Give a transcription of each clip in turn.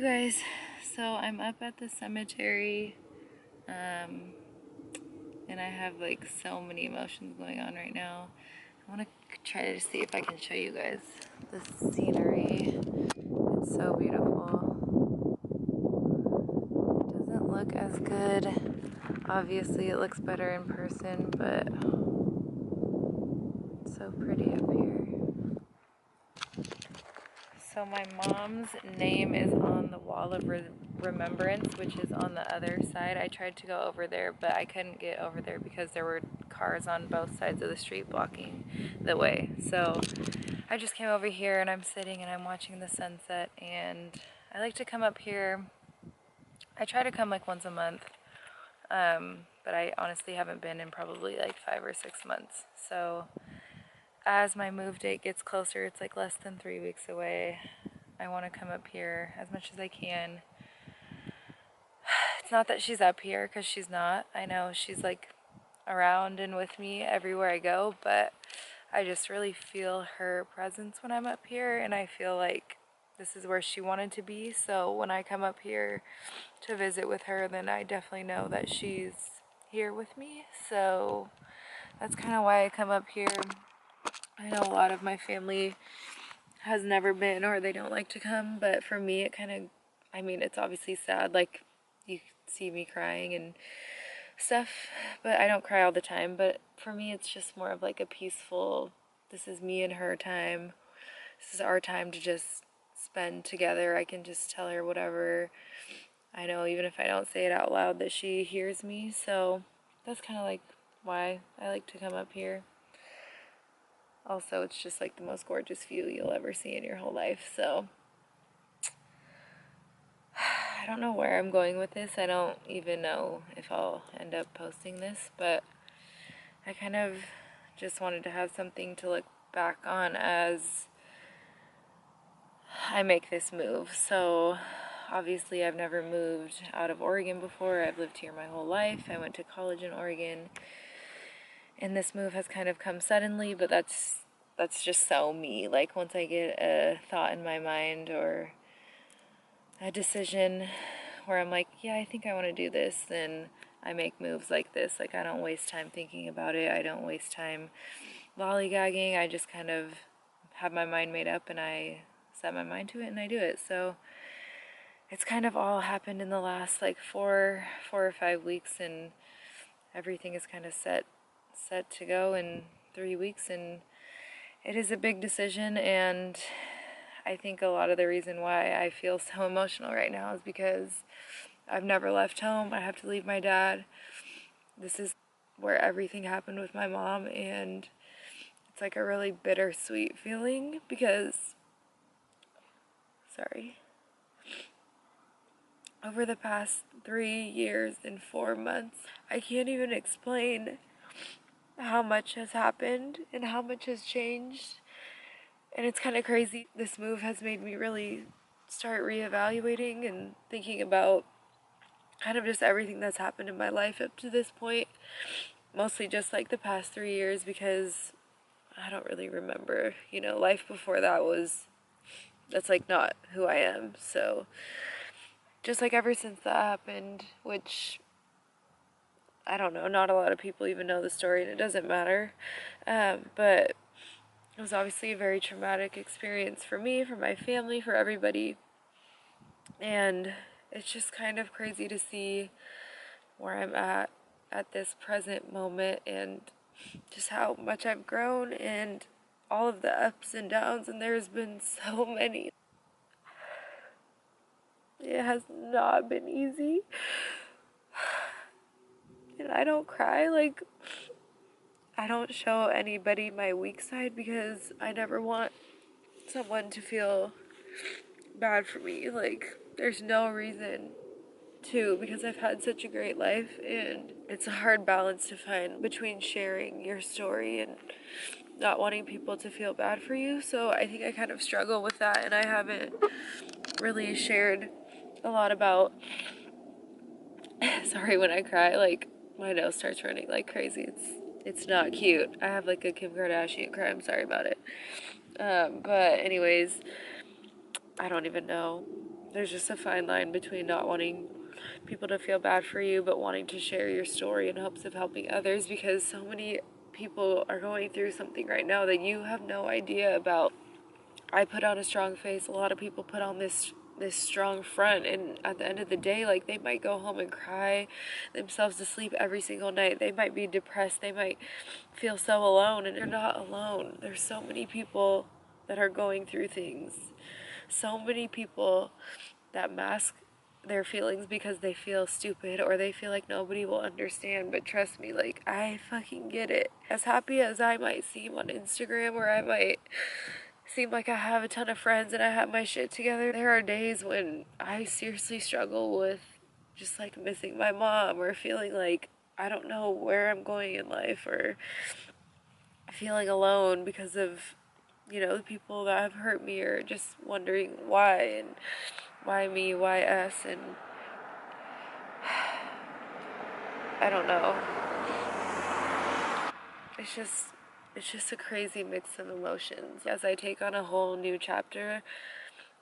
You guys, so I'm up at the cemetery, and I have like so many emotions going on right now. I want to try to see if I can show you guys the scenery. It's so beautiful. It doesn't look as good. Obviously, it looks better in person, but it's so pretty up here. So my mom's name is on the wall of remembrance, which is on the other side. I tried to go over there, but I couldn't get over there because there were cars on both sides of the street blocking the way. So I just came over here and I'm sitting and I'm watching the sunset, and I like to come up here. I try to come like once a month, but I honestly haven't been in probably like 5 or 6 months. So as my move date gets closer, it's like less than 3 weeks away, I want to come up here as much as I can. It's not that she's up here, because she's not. I know she's like around and with me everywhere I go, but I just really feel her presence when I'm up here, and I feel like this is where she wanted to be. So when I come up here to visit with her, then I definitely know that she's here with me. So that's kind of why I come up here. I know a lot of my family has never been, or they don't like to come, but for me it kind of, I mean, it's obviously sad, like you see me crying and stuff, but I don't cry all the time. But for me it's just more of like a peaceful, this is me and her time, this is our time to just spend together. I can just tell her whatever. I know even if I don't say it out loud that she hears me. So that's kind of like why I like to come up here. Also, it's just like the most gorgeous view you'll ever see in your whole life. So I don't know where I'm going with this. I don't even know if I'll end up posting this, but I kind of just wanted to have something to look back on as I make this move. So obviously I've never moved out of Oregon before. I've lived here my whole life. I went to college in Oregon, and this move has kind of come suddenly, but that's just so me. Like once I get a thought in my mind or a decision where I'm like, yeah, I think I want to do this, then I make moves like this. Like I don't waste time thinking about it. I don't waste time lollygagging. I just kind of have my mind made up and I set my mind to it and I do it. So it's kind of all happened in the last like four or 5 weeks, and everything is kind of set to go in 3 weeks, and it is a big decision. And I think a lot of the reason why I feel so emotional right now is because I've never left home. I have to leave my dad. This is where everything happened with my mom, and it's like a really bittersweet feeling because, over the past 3 years and 4 months, I can't even explain how much has happened and how much has changed. And it's kind of crazy. This move has made me really start reevaluating and thinking about kind of just everything that's happened in my life up to this point. Mostly just like the past 3 years, because I don't really remember, life before that that's like not who I am. So just like ever since that happened, which I don't know, not a lot of people even know the story, and it doesn't matter. But it was obviously a very traumatic experience for me, for my family, for everybody. And it's just kind of crazy to see where I'm at this present moment, and just how much I've grown and all of the ups and downs, and there's been so many. It has not been easy. And I don't cry, like, I don't show anybody my weak side because I never want someone to feel bad for me. Like, there's no reason to, because I've had such a great life, and it's a hard balance to find between sharing your story and not wanting people to feel bad for you. So I think I kind of struggle with that, and I haven't really shared a lot about sorry, when I cry, like my nose starts running like crazy. It's not cute. I have like a Kim Kardashian cry. I'm sorry about it. But anyways, I don't even know there's just a fine line between not wanting people to feel bad for you, but wanting to share your story in hopes of helping others, because so many people are going through something right now that you have no idea about. I put on a strong face. A lot of people put on this strong front, and at the end of the day, like, they might go home and cry themselves to sleep every single night. They might be depressed. They might feel so alone, and they're not alone. There's so many people that are going through things. So many people that mask their feelings because they feel stupid or they feel like nobody will understand. But trust me, like, I fucking get it. As happy as I might seem on Instagram, or I might seem like I have a ton of friends and I have my shit together, there are days when I seriously struggle with just like missing my mom, or feeling like I don't know where I'm going in life, or feeling alone because of, the people that have hurt me, or just wondering why, and why me, why us, and I don't know. It's just it's just a crazy mix of emotions as I take on a whole new chapter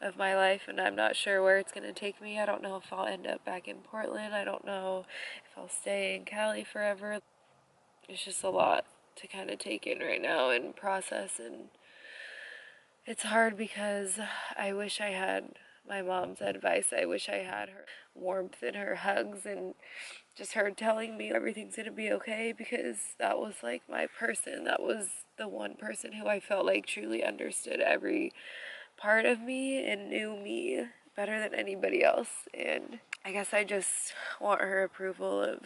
of my life, and I'm not sure where it's going to take me. I don't know if I'll end up back in Portland. I don't know if I'll stay in Cali forever. It's just a lot to kind of take in right now and process, and it's hard because I wish I had my mom's advice. I wish I had her warmth and her hugs, and just her telling me everything's gonna be okay, because that was like my person. That was the one person who I felt like truly understood every part of me and knew me better than anybody else. And I guess I just want her approval of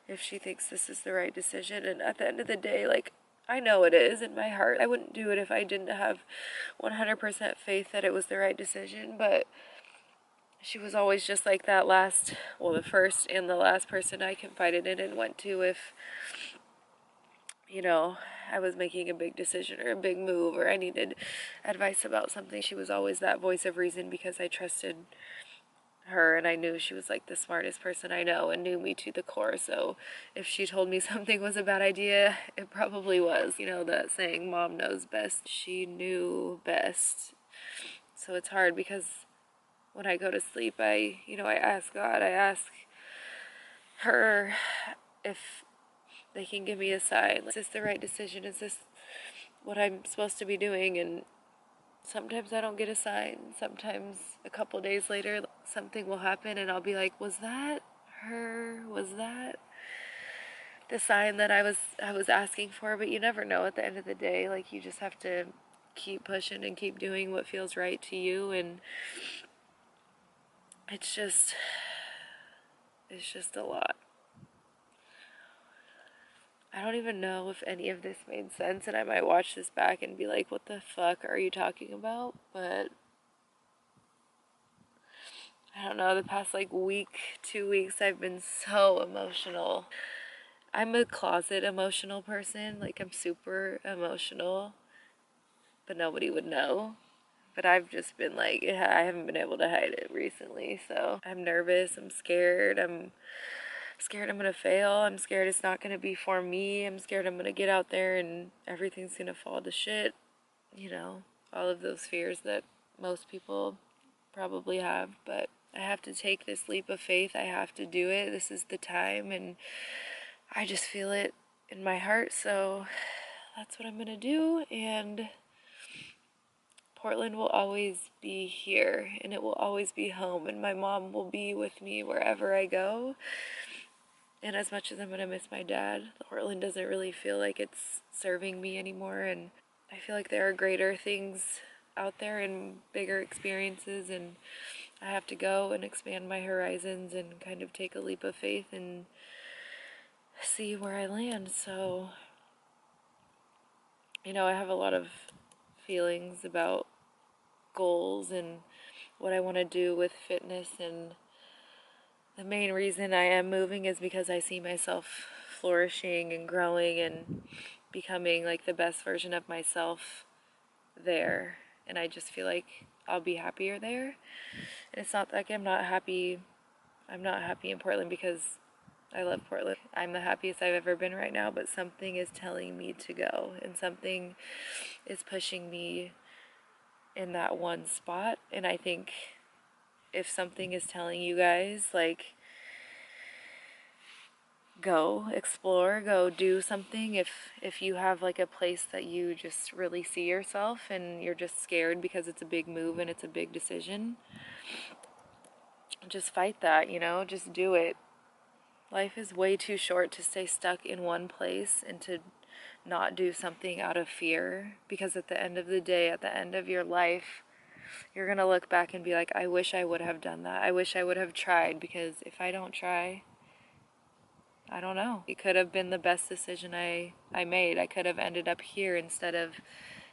if she thinks this is the right decision. And at the end of the day, like, I know it is in my heart. I wouldn't do it if I didn't have 100% faith that it was the right decision, but she was always just like that the first and the last person I confided in and went to if, I was making a big decision or a big move, or I needed advice about something. She was always that voice of reason, because I trusted her and I knew she was like the smartest person I know and knew me to the core. So if she told me something was a bad idea, it probably was. That saying, mom knows best. She knew best. So it's hard because when I go to sleep, I ask God, I ask her if they can give me a sign. Is this the right decision? Is this what I'm supposed to be doing? And sometimes I don't get a sign. Sometimes a couple days later, something will happen and I'll be like, was that her? Was that the sign that I was asking for? But you never know at the end of the day. Like, you just have to keep pushing and keep doing what feels right to you. And it's just a lot. I don't even know if any of this made sense, and I might watch this back and be like, what the fuck are you talking about? But I don't know, the past like week, 2 weeks, I've been so emotional. I'm a closet emotional person. Like, I'm super emotional, but nobody would know. But I've just been like, I haven't been able to hide it recently. So I'm nervous. I'm scared. I'm scared I'm gonna fail. I'm scared it's not gonna be for me. I'm scared I'm gonna get out there and everything's gonna fall to shit. All of those fears that most people probably have. But I have to take this leap of faith. I have to do it. This is the time, and I just feel it in my heart. So that's what I'm gonna do. And Portland will always be here, and it will always be home, and my mom will be with me wherever I go. And as much as I'm going to miss my dad, Portland doesn't really feel like it's serving me anymore. And I feel like there are greater things out there and bigger experiences. And I have to go and expand my horizons and kind of take a leap of faith and see where I land. So, I have a lot of feelings about goals and what I want to do with fitness, and the main reason I am moving is because I see myself flourishing and growing and becoming like the best version of myself there. And I just feel like I'll be happier there. And it's not like I'm not happy. I'm not happy in Portland because I love Portland. I'm the happiest I've ever been right now, but something is telling me to go, and something is pushing me in that one spot. And I think if something is telling you guys, like, go explore, go do something. If you have like a place that you just really see yourself and you're just scared because it's a big move and it's a big decision, just fight that, just do it. Life is way too short to stay stuck in one place and to not do something out of fear, because at the end of the day, at the end of your life, you're going to look back and be like, I wish I would have done that. I wish I would have tried, because if I don't try, I don't know. It could have been the best decision I made. I could have ended up here instead of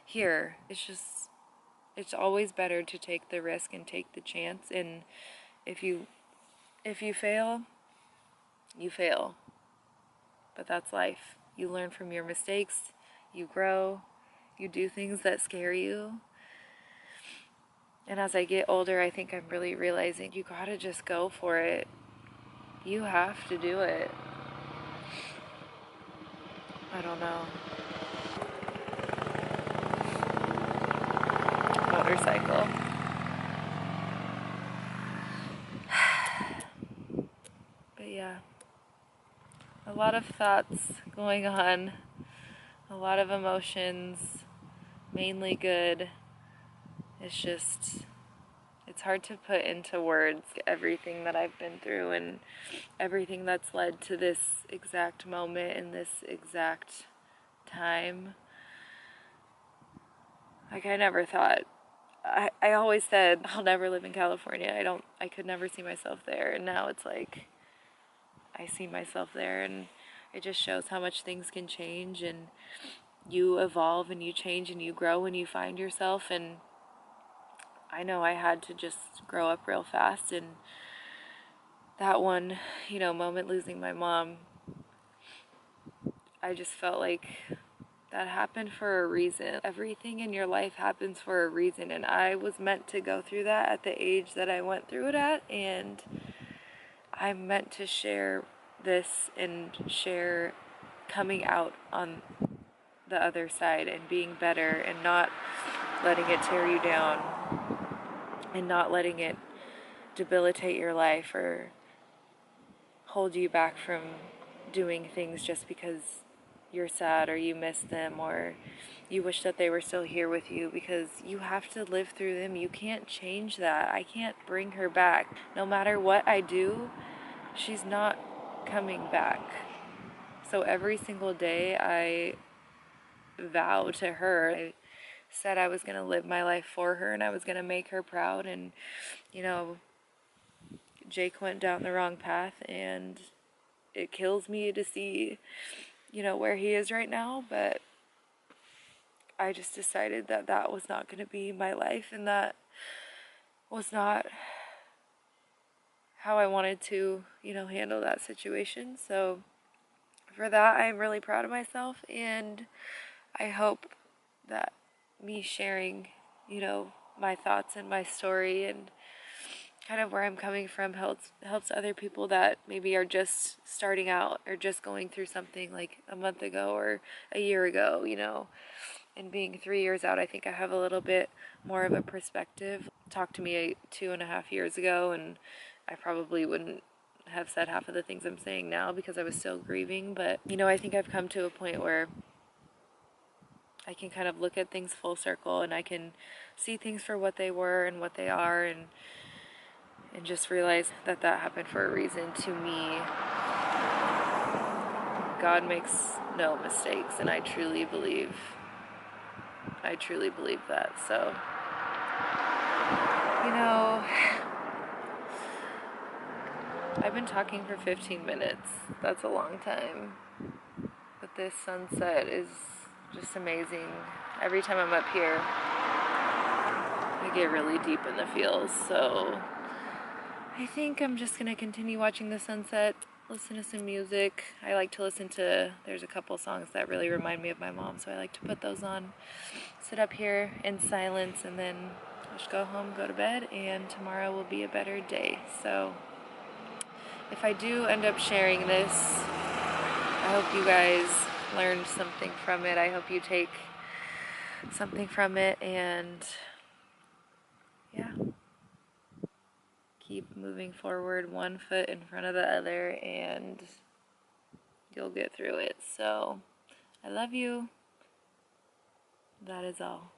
here. It's always better to take the risk and take the chance. And if you fail, you fail. But that's life. You learn from your mistakes, you grow, you do things that scare you. And as I get older, I think I'm really realizing you gotta just go for it. You have to do it. I don't know. Motorcycle. But yeah, a lot of thoughts going on, a lot of emotions, mainly good. It's hard to put into words everything that I've been through and everything that's led to this exact moment and this exact time. Like, I never thought, I always said I'll never live in California. I could never see myself there. And now it's like, I see myself there, and it just shows how much things can change, and you evolve and you change and you grow and you find yourself. And I know I had to just grow up real fast, and that one, moment losing my mom, I just felt like that happened for a reason. Everything in your life happens for a reason, and I was meant to go through that at the age that I went through it at, and I'm meant to share this and share coming out on the other side and being better and not letting it tear you down and not letting it debilitate your life or hold you back from doing things just because you're sad or you miss them or you wish that they were still here with you, because you have to live through them. You can't change that. I can't bring her back. No matter what I do, she's not coming back. So every single day I vow to her. I said I was going to live my life for her and I was going to make her proud. And, Jake went down the wrong path, and it kills me to see, where he is right now. But I just decided that that was not going to be my life, and that was not how I wanted to, handle that situation. So for that, I'm really proud of myself, and I hope that me sharing, my thoughts and my story and kind of where I'm coming from helps other people that maybe are just starting out or just going through something like a month ago or a year ago, and being 3 years out, I think I have a little bit more of a perspective. Talk to me 2.5 years ago, and I probably wouldn't have said half of the things I'm saying now because I was still grieving. But, I think I've come to a point where I can kind of look at things full circle, and I can see things for what they were and what they are, and just realize that that happened for a reason. To me, God makes no mistakes, and I truly believe that. So, I've been talking for 15 minutes. That's a long time. But this sunset is just amazing. Every time I'm up here, I get really deep in the feels. So I think I'm just going to continue watching the sunset, listen to some music. I like to there's a couple songs that really remind me of my mom, so I like to put those on, sit up here in silence, and then I'll just go home, go to bed, and tomorrow will be a better day. So if I do end up sharing this, I hope you guys learned something from it. I hope you take something from it, and yeah. keep moving forward, one foot in front of the other, and you'll get through it. So, I love you. That is all.